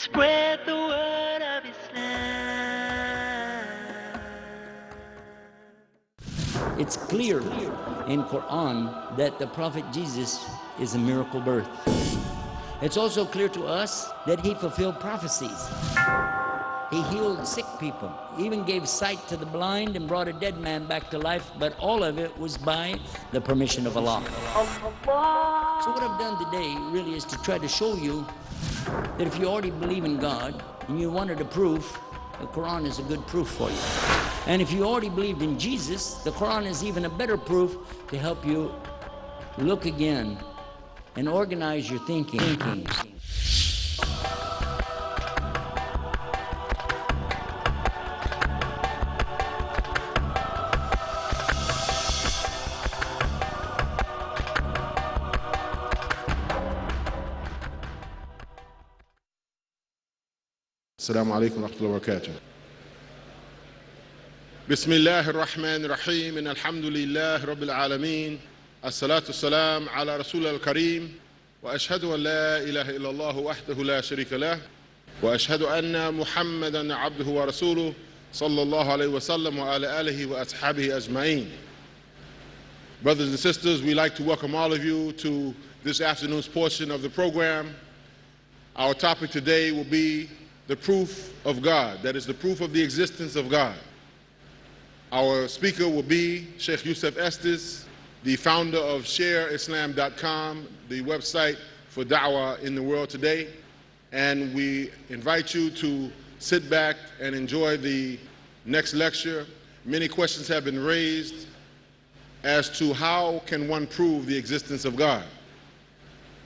spread the word of Islam. It's clear in Quran that the Prophet Jesus is a miracle birth. It's also clear to us that he fulfilled prophecies. He healed sick people, he even gave sight to the blind and brought a dead man back to life, but all of it was by the permission of Allah. So what I've done today really is to try to show you that if you already believe in God and you wanted a proof, the Quran is a good proof for you. And if you already believed in Jesus, the Quran is even a better proof to help you look again and organize your thinking. السلام عليكم ورحمة الله وبركاته. بسم الله الرحمن الرحيم إن الحمد لله رب العالمين الصلاة والسلام على رسول الكريم وأشهد أن لا إله إلا الله وحده لا شريك له وأشهد أن محمدا عبده ورسوله صلى الله عليه وسلم وعلى آله وأصحابه أجمعين. Brothers and sisters, we'd like to welcome all of you to this afternoon's portion of the program. Our topic today will be the proof of God, that is the proof of the existence of God. Our speaker will be Sheikh Yusuf Estes, the founder of ShareIslam.com, the website for da'wah in the world today. And we invite you to sit back and enjoy the next lecture. Many questions have been raised as to how can one prove the existence of God.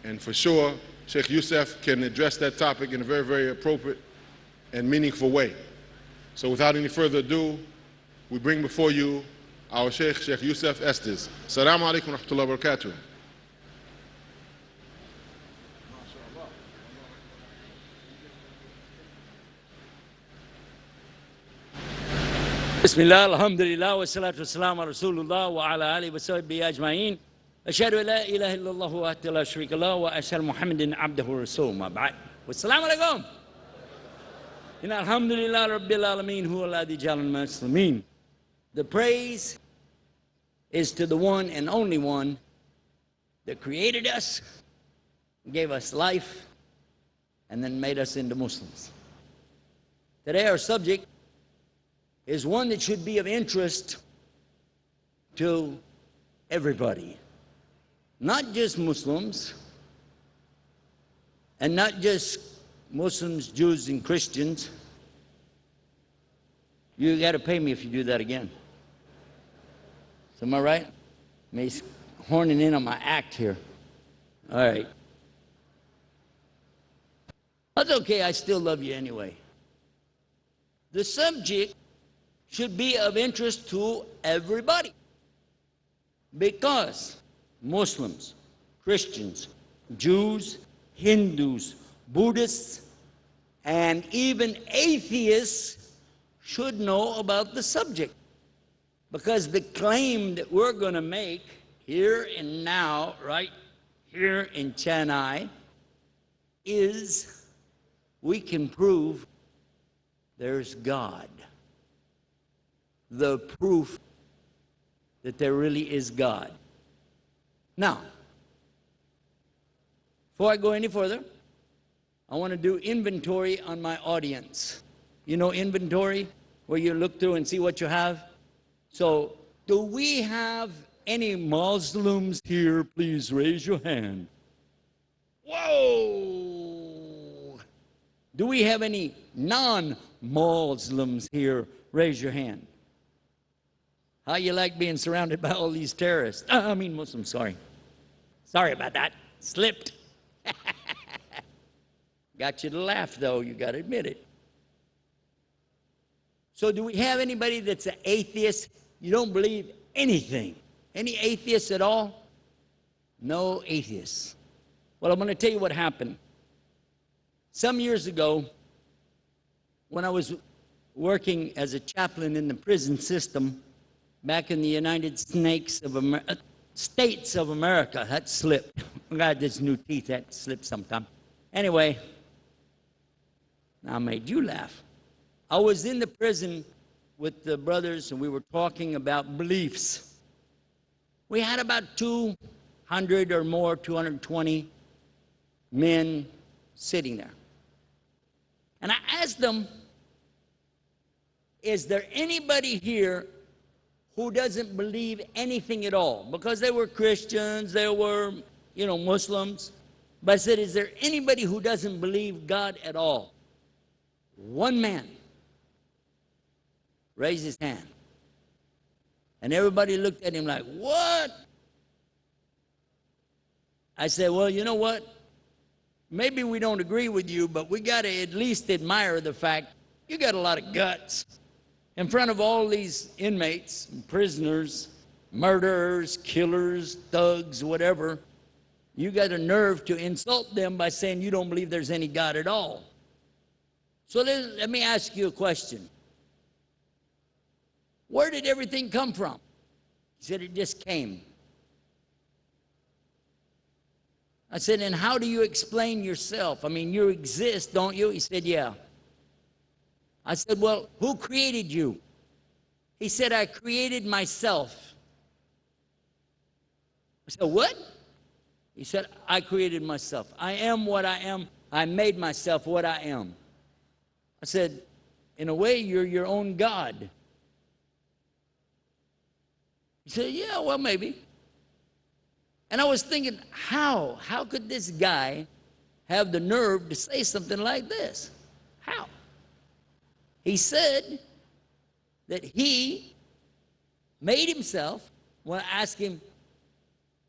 And for sure, Sheikh Yusuf can address that topic in a very, very appropriate and meaningful way. So without any further ado, we bring before you our Sheikh Yusuf Estes. Assalamu alaikum wa rahmatullahi wa barakatuh. Bismillah, alhamdulillah, wa salatu wa salam ala Rasulullah wa ala alihi wa sahbihi ajma'in. Ashhadu an la ilaha illallah wa ahda la sharika lah wa ashhadu Muhammadan abduhu wa rasuluhu ma ba'd. Wassalamu alaikum. In alhamdulillah rabbil alameen huwa alladhi ja'ala al-muslimin. The praise is to the one and only one that created us, gave us life, and then made us into Muslims. Today our subject is one that should be of interest to everybody, not just Muslims, and not just Muslims, Jews, and Christians. You got to pay me if you do that again. So am I right? He's horning in on my act here. All right. That's okay, I still love you anyway. The subject should be of interest to everybody, because Muslims, Christians, Jews, Hindus, Buddhists, and even atheists should know about the subject. Because the claim that we're going to make here and now, right here in Chennai, is we can prove there's God. The proof that there really is God. Now, before I go any further, I want to do inventory on my audience. You know inventory, where you look through and see what you have? So, do we have any Muslims here? Please raise your hand. Whoa! Do we have any non-Muslims here? Raise your hand. How you like being surrounded by all these terrorists? I mean Muslims, sorry. Sorry about that. Slipped. Got you to laugh, though, you got to admit it. So do we have anybody that's an atheist? You don't believe anything? Any atheists at all? No atheists. Well, I'm going to tell you what happened. Some years ago, when I was working as a chaplain in the prison system back in the United States of America, that slipped. I got this new teeth, that slips sometime. Anyway, Now, I made you laugh. I was in the prison with the brothers, and we were talking about beliefs. We had about 200 or more, 220 men sitting there. And I asked them, is there anybody here who doesn't believe anything at all? Because they were Christians, they were, Muslims. But I said, is there anybody who doesn't believe God at all? One man raised his hand. And everybody looked at him like, what? I said, well, you know what? Maybe we don't agree with you, but we got to at least admire the fact you got a lot of guts. In front of all these inmates, prisoners, murderers, killers, thugs, whatever, you got a nerve to insult them by saying you don't believe there's any God at all. So let me ask you a question. Where did everything come from? He said, it just came. I said, and how do you explain yourself? I mean, you exist, don't you? He said, yeah. I said, well, who created you? He said, I created myself. I said, what? He said, I created myself. I am what I am. I made myself what I am. I said, in a way, you're your own God. He said, yeah, well, maybe. And I was thinking, how? How could this guy have the nerve to say something like this? How? He said that he made himself. When I asked him,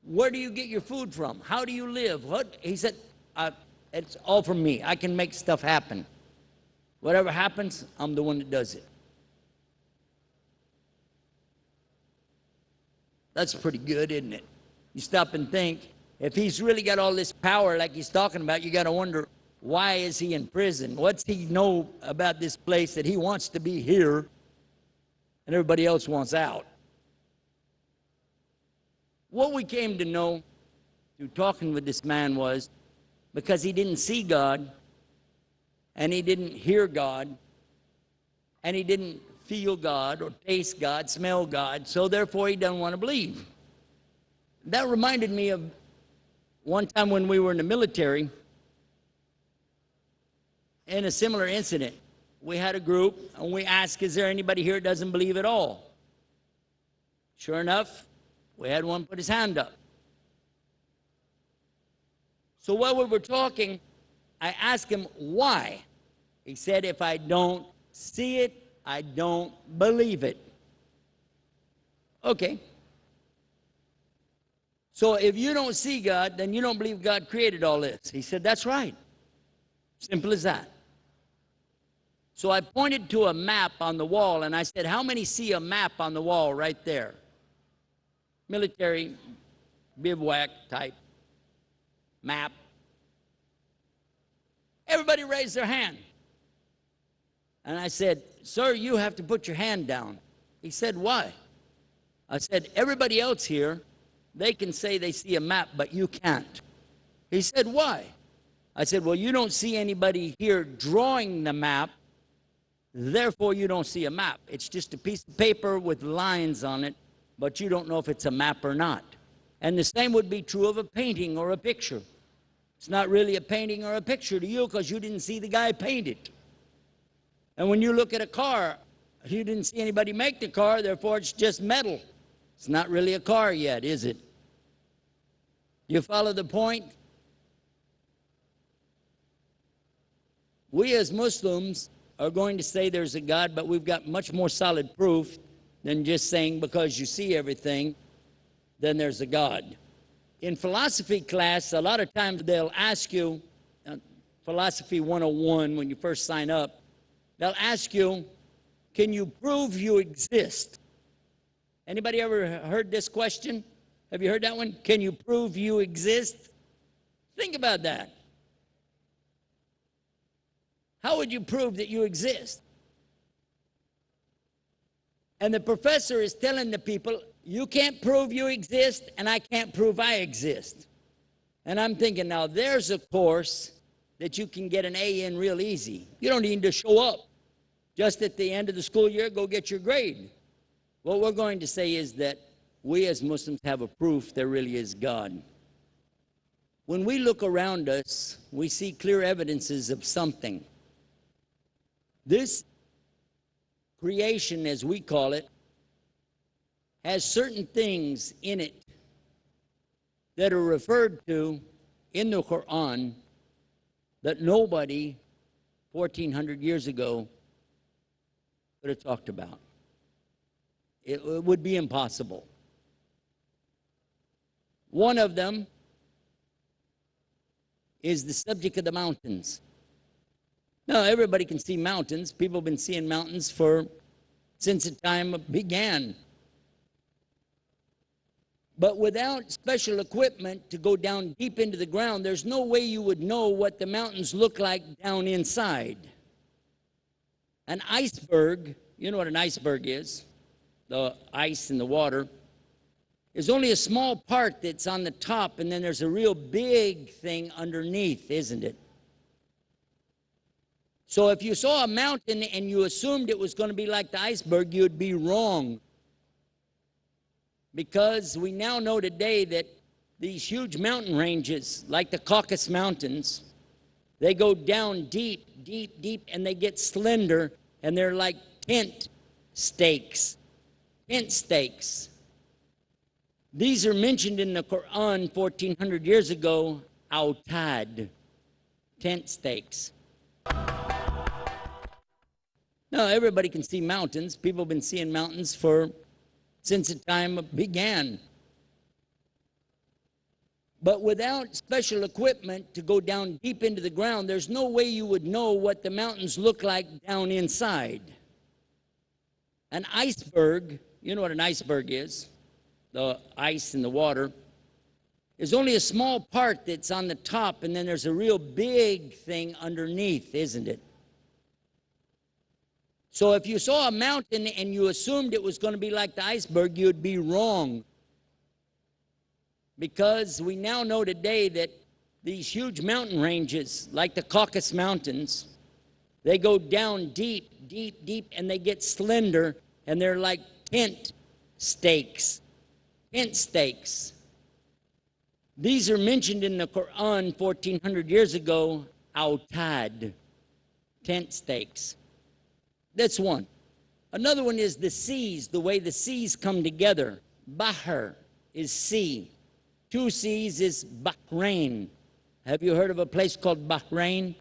where do you get your food from? How do you live? What? He said, it's all from me. I can make stuff happen. Whatever happens, I'm the one that does it. That's pretty good, isn't it? You stop and think, if he's really got all this power like he's talking about, you got to wonder, why is he in prison? What's he know about this place that he wants to be here and everybody else wants out? What we came to know through talking with this man was because he didn't see God, and he didn't hear God, and he didn't feel God or taste God, smell God, so therefore he doesn't want to believe. That reminded me of one time when we were in the military. In a similar incident, we had a group, and we asked, is there anybody here that doesn't believe at all? Sure enough, we had one put his hand up. So while we were talking, I asked him why. He said, if I don't see it, I don't believe it. Okay. So if you don't see God, then you don't believe God created all this. He said, that's right. Simple as that. So I pointed to a map on the wall, and I said, how many see a map on the wall right there? Military bivouac type map. Everybody raised their hand. And I said, sir, you have to put your hand down. He said, why? I said, everybody else here, they can say they see a map, but you can't. He said, why? I said, well, you don't see anybody here drawing the map, therefore you don't see a map. It's just a piece of paper with lines on it, but you don't know if it's a map or not. And the same would be true of a painting or a picture. It's not really a painting or a picture to you because you didn't see the guy paint it. And when you look at a car, you didn't see anybody make the car, therefore it's just metal. It's not really a car yet, is it? You follow the point? We as Muslims are going to say there's a God, but we've got much more solid proof than just saying because you see everything, then there's a God. In philosophy class, a lot of times they'll ask you, Philosophy 101, when you first sign up, they'll ask you, can you prove you exist? Anybody ever heard this question? Have you heard that one? Can you prove you exist? Think about that. How would you prove that you exist? And the professor is telling the people, you can't prove you exist, and I can't prove I exist. And I'm thinking, now there's a course that you can get an A in real easy. You don't need to show up. Just at the end of the school year, go get your grade. What we're going to say is that we as Muslims have a proof there really is God. When we look around us, we see clear evidences of something. This creation, as we call it, has certain things in it that are referred to in the Quran that nobody 1,400 years ago would have talked about. It would be impossible. One of them is the subject of the mountains. Now, everybody can see mountains. People have been seeing mountains since the time began. But without special equipment to go down deep into the ground, there's no way you would know what the mountains look like down inside. An iceberg, you know what an iceberg is, the ice in the water, is only a small part that's on the top, and then there's a real big thing underneath, isn't it? So if you saw a mountain and you assumed it was going to be like the iceberg, you'd be wrong. Because we now know today that these huge mountain ranges, like the Caucasus Mountains, they go down deep, deep, deep, and they get slender, and they're like tent stakes. Tent stakes. These are mentioned in the Quran 1,400 years ago, autad, tent stakes. Now, everybody can see mountains. People have been seeing mountains since the time began. But without special equipment to go down deep into the ground, there's no way you would know what the mountains look like down inside. An iceberg, you know what an iceberg is, the ice in the water, is only a small part that's on the top, and then there's a real big thing underneath, isn't it? So if you saw a mountain and you assumed it was going to be like the iceberg, you'd be wrong. Because we now know today that these huge mountain ranges, like the Caucasus Mountains, they go down deep, deep, deep, and they get slender, and they're like tent stakes. Tent stakes. These are mentioned in the Quran 1,400 years ago, autad, tent stakes. That's one. Another one is the seas, the way the seas come together. Bahr is sea. Two seas is Bahrain. Have you heard of a place called Bahrain?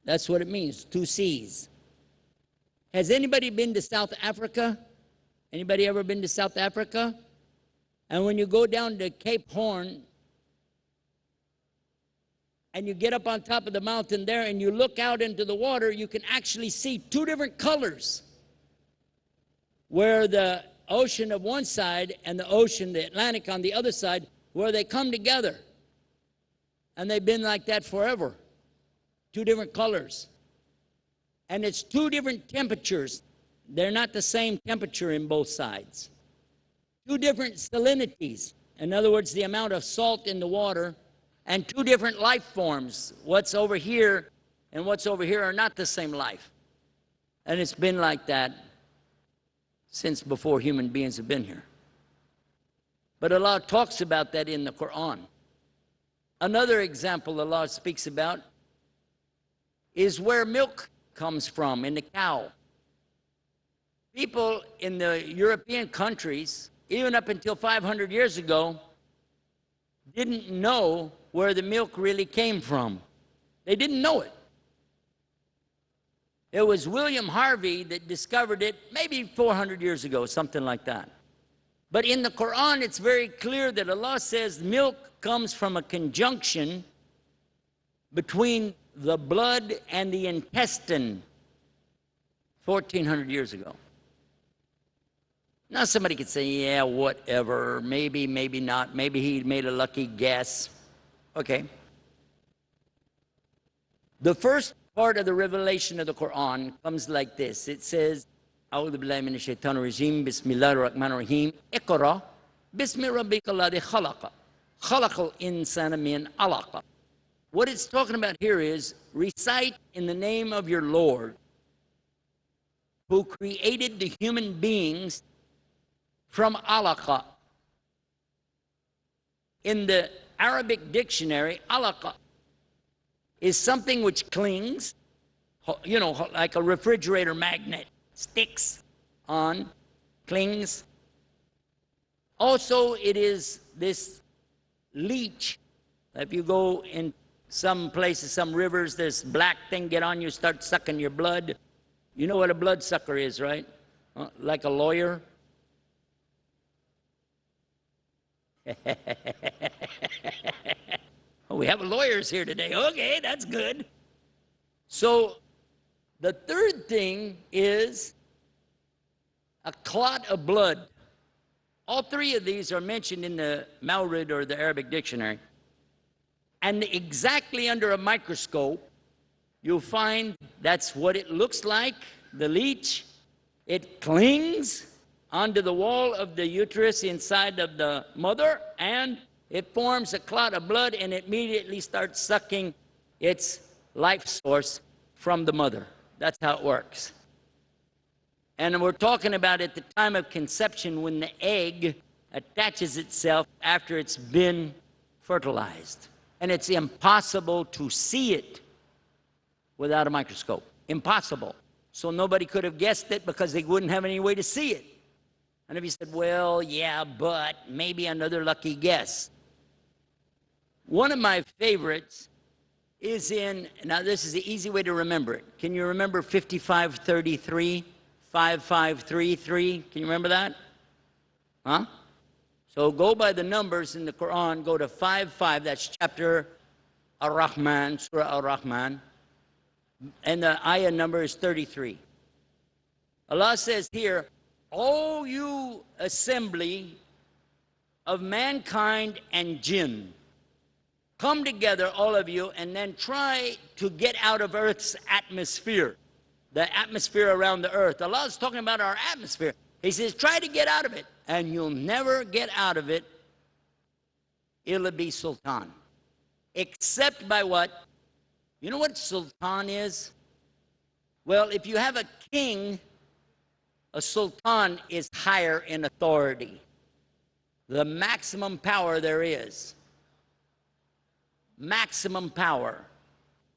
That's what it means, two seas. Has anybody been to South Africa? Anybody ever been to South Africa? And when you go down to Cape Horn, and you get up on top of the mountain there and you look out into the water, you can actually see two different colors. Where the ocean of one side and the ocean, the Atlantic on the other side, where they come together. And they've been like that forever. Two different colors. And it's two different temperatures. They're not the same temperature in both sides. Two different salinities. In other words, the amount of salt in the water. And two different life forms. What's over here and what's over here are not the same life. And it's been like that since before human beings have been here. But Allah talks about that in the Quran. Another example Allah speaks about is where milk comes from, in the cow. People in the European countries, even up until 500 years ago, didn't know where the milk really came from. They didn't know it. It was William Harvey that discovered it maybe 400 years ago, something like that. But in the Quran, it's very clear that Allah says milk comes from a conjunction between the blood and the intestine 1,400 years ago. Now somebody could say, yeah, whatever, maybe, maybe not, maybe he made a lucky guess. Okay. The first part of the revelation of the Quran comes like this. It says, أعوذ بالله من الشيطان الرجيم بسم الله الرحمن الرحيم اقرأ بسم ربك الذي خلق خلق الإنسان من علق What it's talking about here is recite in the name of your Lord, who created the human beings from alaqa. In the Arabic dictionary, alaqa is something which clings, you know, like a refrigerator magnet, sticks on, clings. Also, it is this leech. If you go in some places, some rivers, this black thing get on you, start sucking your blood. You know what a bloodsucker is, right? Like a lawyer. Oh, we have lawyers here today. Okay, that's good. So the third thing is a clot of blood. All three of these are mentioned in the Mawrid or the Arabic dictionary. And exactly under a microscope, you'll find that's what it looks like, the leech. It clings onto the wall of the uterus inside of the mother, and it forms a clot of blood and it immediately starts sucking its life source from the mother. That's how it works. And we're talking about at the time of conception when the egg attaches itself after it's been fertilized. And it's impossible to see it without a microscope. Impossible. So nobody could have guessed it because they wouldn't have any way to see it. And if you said, well, yeah, but maybe another lucky guess. One of my favorites is in, now this is the easy way to remember it. Can you remember 5533? 5533, can you remember that? Huh? So go by the numbers in the Quran, go to 55, that's chapter Ar-Rahman, Surah Ar-Rahman, and the ayah number is 33. Allah says here, O you assembly of mankind and jinn, come together, all of you, and then try to get out of Earth's atmosphere. The atmosphere around the earth. Allah is talking about our atmosphere. He says, try to get out of it, and you'll never get out of it. It'll be sultan. Except by what? You know what sultan is? Well, if you have a king, a sultan is higher in authority. The maximum power there is. Maximum power.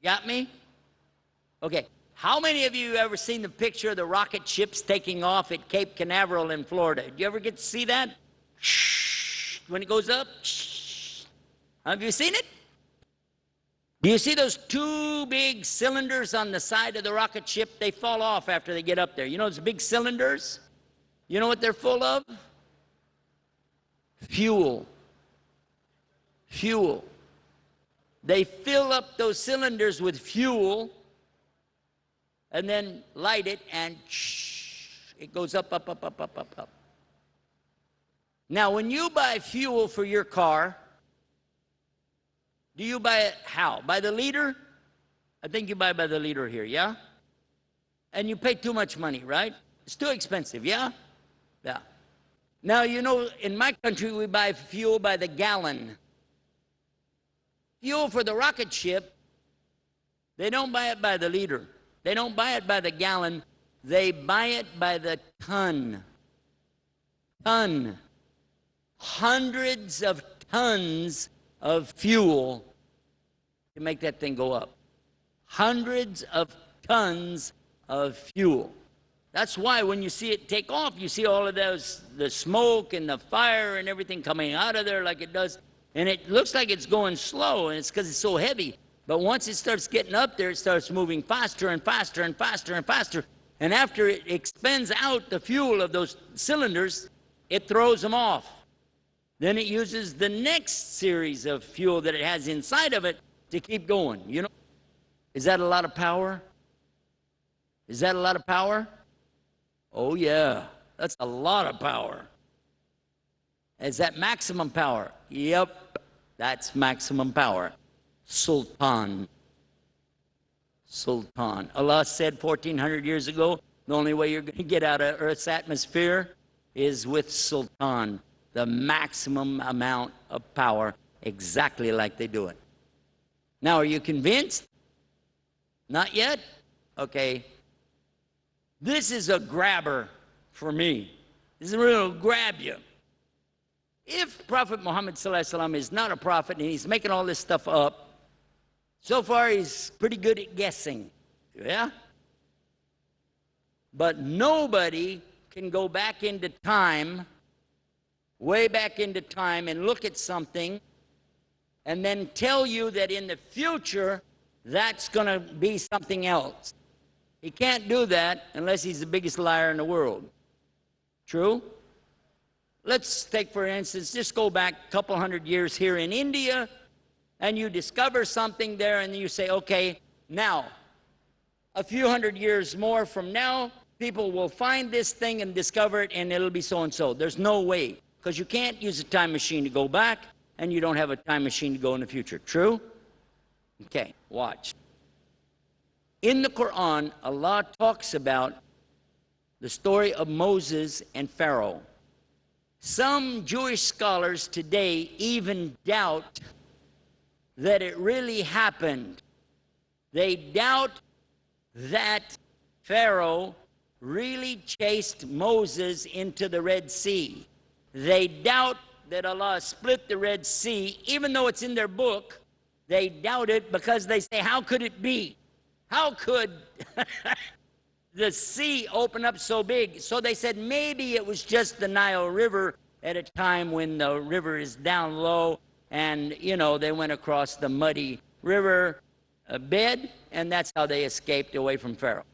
Got me? Okay. How many of you have ever seen the picture of the rocket ships taking off at Cape Canaveral in Florida? Did you ever get to see that? Shh. When it goes up? Shh. Have you seen it? Do you see those two big cylinders on the side of the rocket ship? They fall off after they get up there. You know those big cylinders? You know what they're full of? Fuel. Fuel. They fill up those cylinders with fuel and then light it, and it goes up, up, up, up, up, up, up. Now, when you buy fuel for your car, do you buy it how? By the liter? I think you buy by the liter here, yeah? And you pay too much money, right? It's too expensive, yeah? Yeah. Now, you know, in my country, we buy fuel by the gallon. Fuel for the rocket ship, they don't buy it by the liter. They don't buy it by the gallon. They buy it by the ton. Ton. Hundreds of tons of fuel to make that thing go up. Hundreds of tons of fuel. That's why when you see it take off, you see all of those, the smoke and the fire and everything coming out of there like it does. And it looks like it's going slow, and it's because it's so heavy. But once it starts getting up there, it starts moving faster and faster and faster and faster. And after it expends out the fuel of those cylinders, it throws them off. Then it uses the next series of fuel that it has inside of it to keep going. You know, is that a lot of power? Is that a lot of power? Oh yeah, that's a lot of power. Is that maximum power? Yep, that's maximum power. Sultan. Sultan. Allah said 1400 years ago, the only way you're going to get out of Earth's atmosphere is with Sultan, the maximum amount of power, exactly like they do it. Now, are you convinced? Not yet? Okay. This is a grabber for me. This is really going to grab you. If Prophet Muhammad ﷺ is not a prophet and he's making all this stuff up, so far he's pretty good at guessing. Yeah? But nobody can go back into time, way back into time, and look at something and then tell you that in the future that's going to be something else. He can't do that unless he's the biggest liar in the world. True? Let's take, for instance, just go back a couple hundred years here in India, and you discover something there, and you say, okay, now, a few hundred years more from now, people will find this thing and discover it, and it'll be so-and-so. There's no way, because you can't use a time machine to go back, and you don't have a time machine to go in the future. True? Okay, watch. In the Quran, Allah talks about the story of Moses and Pharaoh. Some Jewish scholars today even doubt that it really happened. They doubt that Pharaoh really chased Moses into the Red Sea. They doubt that Allah split the Red Sea, even though it's in their book. They doubt it because they say, how could it be? How could the sea open up so big? So they said maybe it was just the Nile River at a time when the river is down low, and, you know, they went across the muddy river bed, and that's how they escaped away from Pharaoh.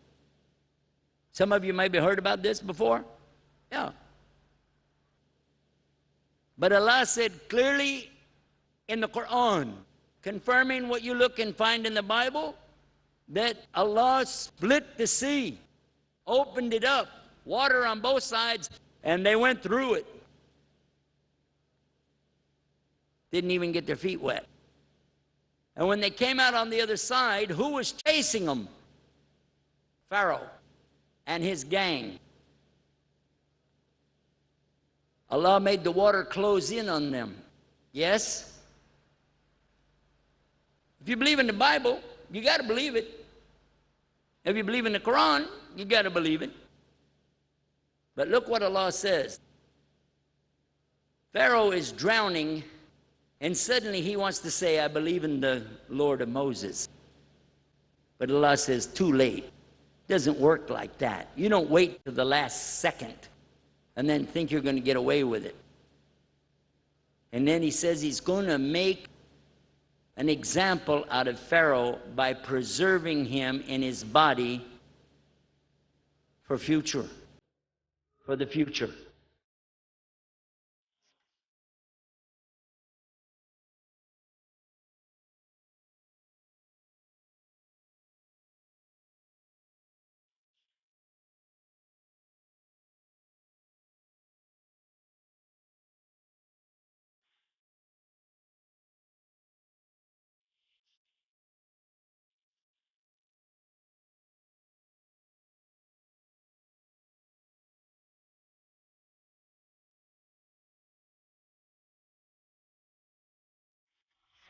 Some of you maybe heard about this before. Yeah. But Allah said clearly in the Quran, confirming what you look and find in the Bible, that Allah split the sea, opened it up, water on both sides, and they went through it. Didn't even get their feet wet. And when they came out on the other side, who was chasing them? Pharaoh and his gang. Allah made the water close in on them. Yes? If you believe in the Bible, you got to believe it. If you believe in the Quran, you got to believe it. But look what Allah says. Pharaoh is drowning, and suddenly he wants to say, I believe in the Lord of Moses. But Allah says, too late. It doesn't work like that. You don't wait to the last second and then think you're going to get away with it. And then he says he's going to make an example out of Pharaoh by preserving him in his body for the future.